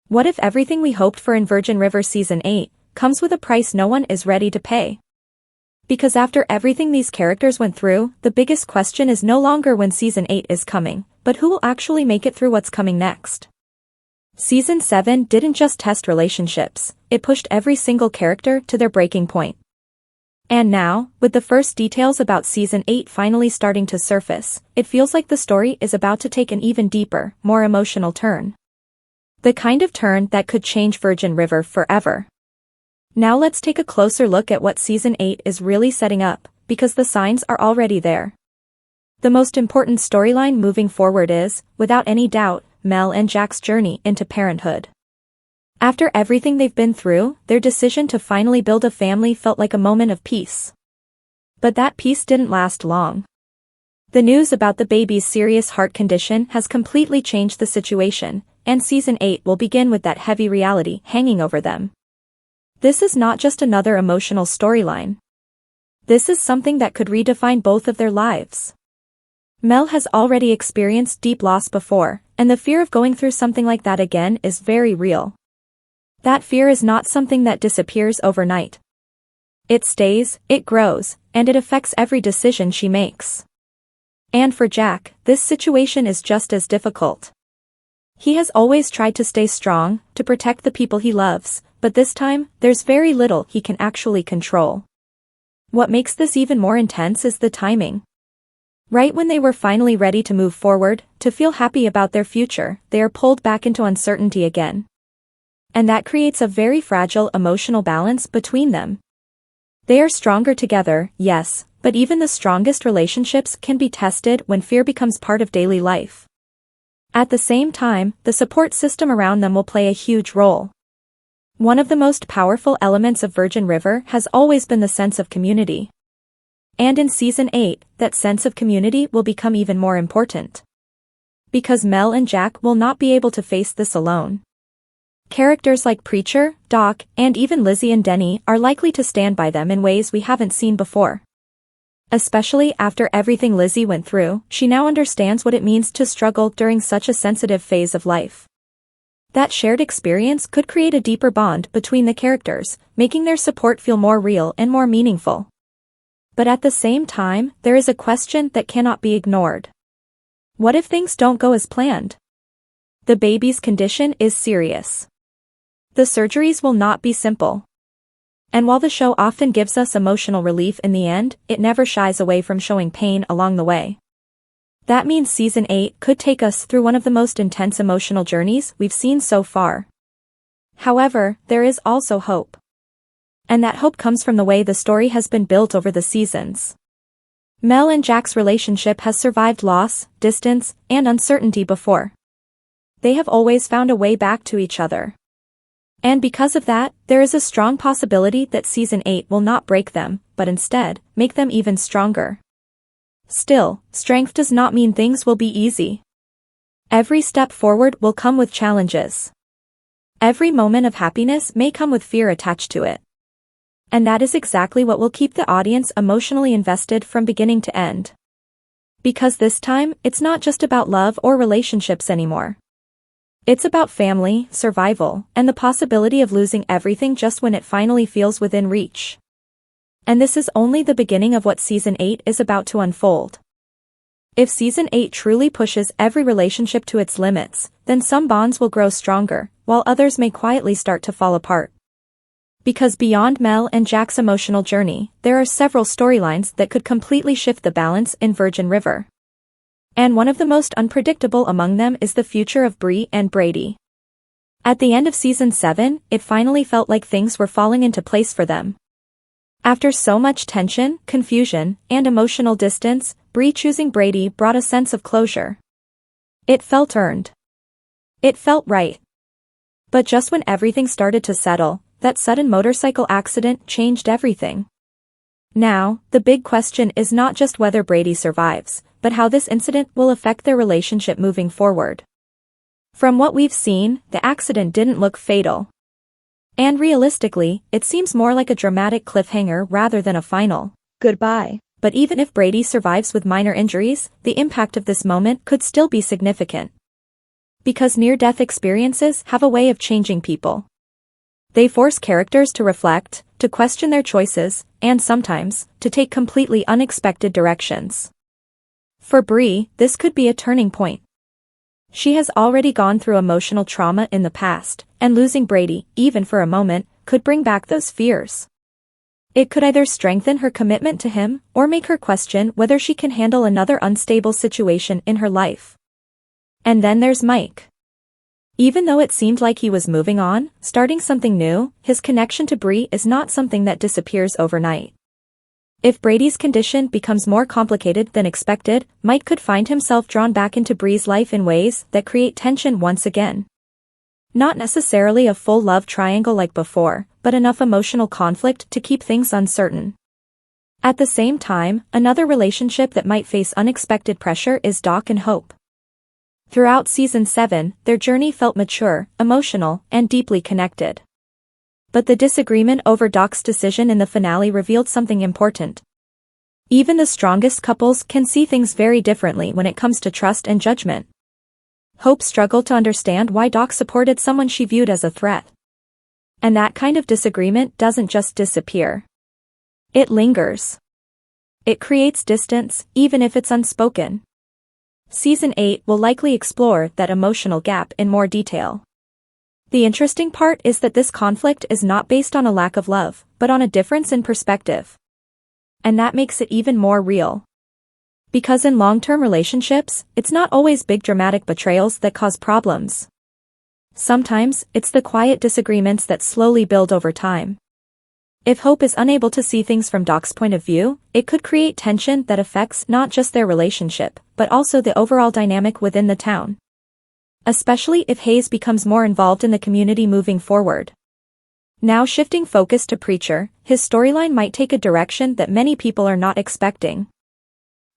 What if everything we hoped for in Virgin River Season 8 comes with a price no one is ready to pay? Because after everything these characters went through, the biggest question is no longer when Season 8 is coming, but who will actually make it through what's coming next. Season 7 didn't just test relationships, it pushed every single character to their breaking point. And now, with the first details about Season 8 finally starting to surface, it feels like the story is about to take an even deeper, more emotional turn. The kind of turn that could change Virgin River forever. Now let's take a closer look at what Season 8 is really setting up, because the signs are already there. The most important storyline moving forward is, without any doubt, Mel and Jack's journey into parenthood. After everything they've been through, their decision to finally build a family felt like a moment of peace. But that peace didn't last long. The news about the baby's serious heart condition has completely changed the situation, and Season 8 will begin with that heavy reality hanging over them. This is not just another emotional storyline. This is something that could redefine both of their lives. Mel has already experienced deep loss before, and the fear of going through something like that again is very real. That fear is not something that disappears overnight. It stays, it grows, and it affects every decision she makes. And for Jack, this situation is just as difficult. He has always tried to stay strong, to protect the people he loves, but this time, there's very little he can actually control. What makes this even more intense is the timing. Right when they were finally ready to move forward, to feel happy about their future, they are pulled back into uncertainty again. And that creates a very fragile emotional balance between them. They are stronger together, yes, but even the strongest relationships can be tested when fear becomes part of daily life. At the same time, the support system around them will play a huge role. One of the most powerful elements of Virgin River has always been the sense of community. And in Season 8, that sense of community will become even more important. Because Mel and Jack will not be able to face this alone. Characters like Preacher, Doc, and even Lizzie and Denny are likely to stand by them in ways we haven't seen before. Especially after everything Lizzie went through, she now understands what it means to struggle during such a sensitive phase of life. That shared experience could create a deeper bond between the characters, making their support feel more real and more meaningful. But at the same time, there is a question that cannot be ignored. What if things don't go as planned? The baby's condition is serious. The surgeries will not be simple. And while the show often gives us emotional relief in the end, it never shies away from showing pain along the way. That means Season 8 could take us through one of the most intense emotional journeys we've seen so far. However, there is also hope. And that hope comes from the way the story has been built over the seasons. Mel and Jack's relationship has survived loss, distance, and uncertainty before. They have always found a way back to each other. And because of that, there is a strong possibility that Season 8 will not break them, but instead, make them even stronger. Still, strength does not mean things will be easy. Every step forward will come with challenges. Every moment of happiness may come with fear attached to it. And that is exactly what will keep the audience emotionally invested from beginning to end. Because this time, it's not just about love or relationships anymore. It's about family, survival, and the possibility of losing everything just when it finally feels within reach. And this is only the beginning of what Season 8 is about to unfold. If Season 8 truly pushes every relationship to its limits, then some bonds will grow stronger, while others may quietly start to fall apart. Because beyond Mel and Jack's emotional journey, there are several storylines that could completely shift the balance in Virgin River. And one of the most unpredictable among them is the future of Bree and Brady. At the end of Season 7, it finally felt like things were falling into place for them. After so much tension, confusion, and emotional distance, Bree choosing Brady brought a sense of closure. It felt earned. It felt right. But just when everything started to settle, that sudden motorcycle accident changed everything. Now, the big question is not just whether Brady survives, but how this incident will affect their relationship moving forward. From what we've seen, the accident didn't look fatal. And realistically, it seems more like a dramatic cliffhanger rather than a final goodbye. But even if Brady survives with minor injuries, the impact of this moment could still be significant. Because near-death experiences have a way of changing people. They force characters to reflect, to question their choices, and sometimes, to take completely unexpected directions. For Bree, this could be a turning point. She has already gone through emotional trauma in the past, and losing Brady, even for a moment, could bring back those fears. It could either strengthen her commitment to him, or make her question whether she can handle another unstable situation in her life. And then there's Mike. Even though it seemed like he was moving on, starting something new, his connection to Bree is not something that disappears overnight. If Brady's condition becomes more complicated than expected, Mike could find himself drawn back into Bree's life in ways that create tension once again. Not necessarily a full love triangle like before, but enough emotional conflict to keep things uncertain. At the same time, another relationship that might face unexpected pressure is Doc and Hope. Throughout Season 7, their journey felt mature, emotional, and deeply connected. But the disagreement over Doc's decision in the finale revealed something important. Even the strongest couples can see things very differently when it comes to trust and judgment. Hope struggled to understand why Doc supported someone she viewed as a threat. And that kind of disagreement doesn't just disappear. It lingers. It creates distance, even if it's unspoken. Season 8 will likely explore that emotional gap in more detail. The interesting part is that this conflict is not based on a lack of love, but on a difference in perspective. And that makes it even more real. Because in long-term relationships, it's not always big dramatic betrayals that cause problems. Sometimes, it's the quiet disagreements that slowly build over time. If Hope is unable to see things from Doc's point of view, it could create tension that affects not just their relationship, but also the overall dynamic within the town. Especially if Hayes becomes more involved in the community moving forward. Now shifting focus to Preacher, his storyline might take a direction that many people are not expecting.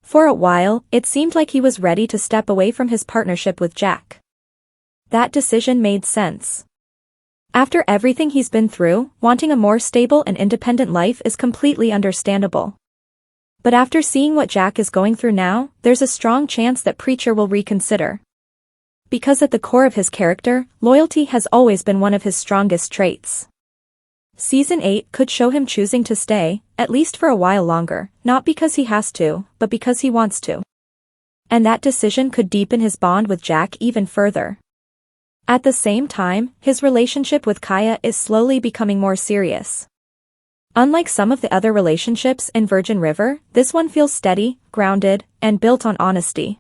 For a while, it seemed like he was ready to step away from his partnership with Jack. That decision made sense. After everything he's been through, wanting a more stable and independent life is completely understandable. But after seeing what Jack is going through now, there's a strong chance that Preacher will reconsider. Because at the core of his character, loyalty has always been one of his strongest traits. Season 8 could show him choosing to stay, at least for a while longer, not because he has to, but because he wants to. And that decision could deepen his bond with Jack even further. At the same time, his relationship with Kaya is slowly becoming more serious. Unlike some of the other relationships in Virgin River, this one feels steady, grounded, and built on honesty.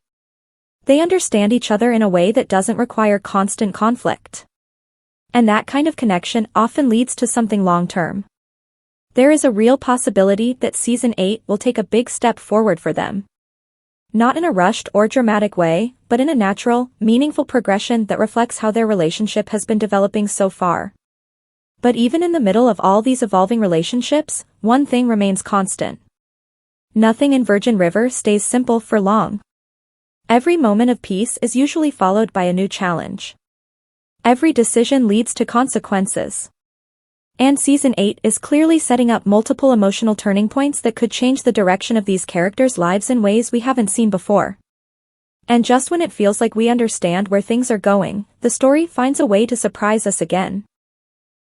They understand each other in a way that doesn't require constant conflict. And that kind of connection often leads to something long-term. There is a real possibility that Season 8 will take a big step forward for them. Not in a rushed or dramatic way, but in a natural, meaningful progression that reflects how their relationship has been developing so far. But even in the middle of all these evolving relationships, one thing remains constant. Nothing in Virgin River stays simple for long. Every moment of peace is usually followed by a new challenge. Every decision leads to consequences. And Season 8 is clearly setting up multiple emotional turning points that could change the direction of these characters' lives in ways we haven't seen before. And just when it feels like we understand where things are going, the story finds a way to surprise us again.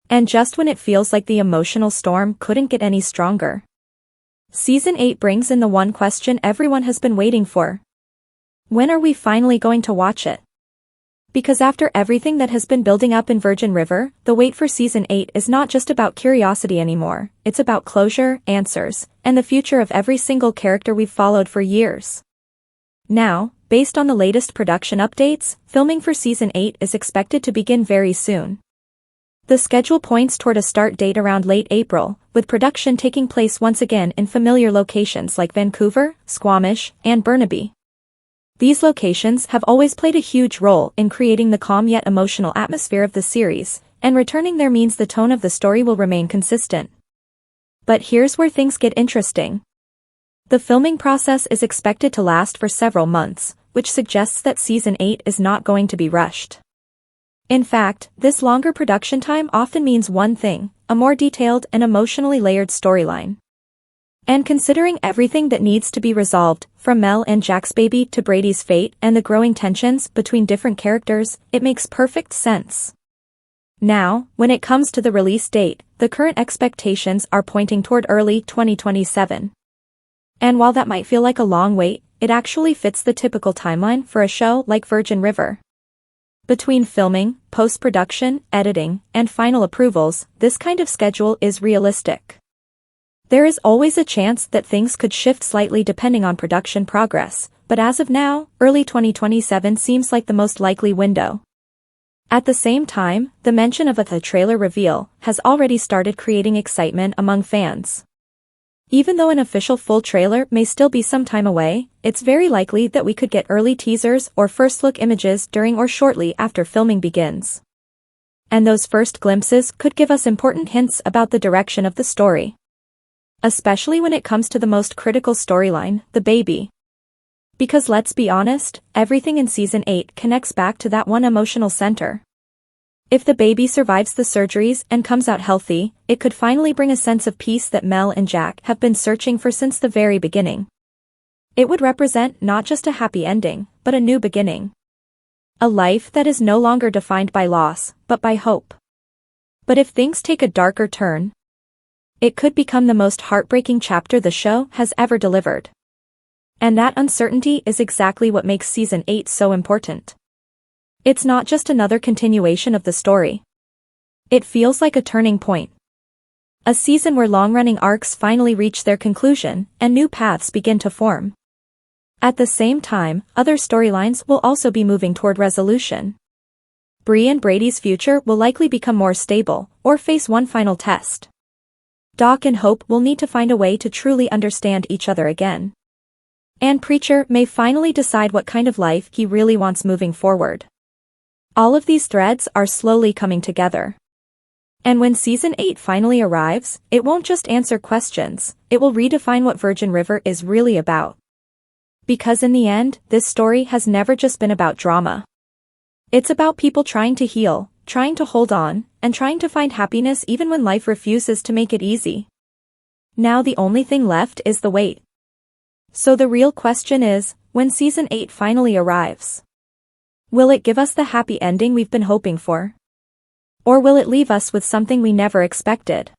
And just when it feels like the emotional storm couldn't get any stronger. Season 8 brings in the one question everyone has been waiting for. When are we finally going to watch it? Because after everything that has been building up in Virgin River, the wait for Season 8 is not just about curiosity anymore, it's about closure, answers, and the future of every single character we've followed for years. Now, based on the latest production updates, filming for Season 8 is expected to begin very soon. The schedule points toward a start date around late April, with production taking place once again in familiar locations like Vancouver, Squamish, and Burnaby. These locations have always played a huge role in creating the calm yet emotional atmosphere of the series, and returning there means the tone of the story will remain consistent. But here's where things get interesting. The filming process is expected to last for several months, which suggests that Season 8 is not going to be rushed. In fact, this longer production time often means one thing, a more detailed and emotionally layered storyline. And considering everything that needs to be resolved, from Mel and Jack's baby to Brady's fate and the growing tensions between different characters, it makes perfect sense. Now, when it comes to the release date, the current expectations are pointing toward early 2027. And while that might feel like a long wait, it actually fits the typical timeline for a show like Virgin River. Between filming, post-production, editing, and final approvals, this kind of schedule is realistic. There is always a chance that things could shift slightly depending on production progress, but as of now, early 2027 seems like the most likely window. At the same time, the mention of a trailer reveal has already started creating excitement among fans. Even though an official full trailer may still be some time away, it's very likely that we could get early teasers or first-look images during or shortly after filming begins. And those first glimpses could give us important hints about the direction of the story. Especially when it comes to the most critical storyline, the baby. Because let's be honest, everything in Season 8 connects back to that one emotional center. If the baby survives the surgeries and comes out healthy, it could finally bring a sense of peace that Mel and Jack have been searching for since the very beginning. It would represent not just a happy ending, but a new beginning. A life that is no longer defined by loss, but by hope. But if things take a darker turn, it could become the most heartbreaking chapter the show has ever delivered. And that uncertainty is exactly what makes Season 8 so important. It's not just another continuation of the story. It feels like a turning point. A season where long-running arcs finally reach their conclusion, and new paths begin to form. At the same time, other storylines will also be moving toward resolution. Bree and Brady's future will likely become more stable, or face one final test. Doc and Hope will need to find a way to truly understand each other again. And Preacher may finally decide what kind of life he really wants moving forward. All of these threads are slowly coming together. And when Season 8 finally arrives, it won't just answer questions, it will redefine what Virgin River is really about. Because in the end, this story has never just been about drama. It's about people trying to heal, trying to hold on, and trying to find happiness even when life refuses to make it easy. Now the only thing left is the wait. So the real question is, when Season 8 finally arrives, will it give us the happy ending we've been hoping for? Or will it leave us with something we never expected?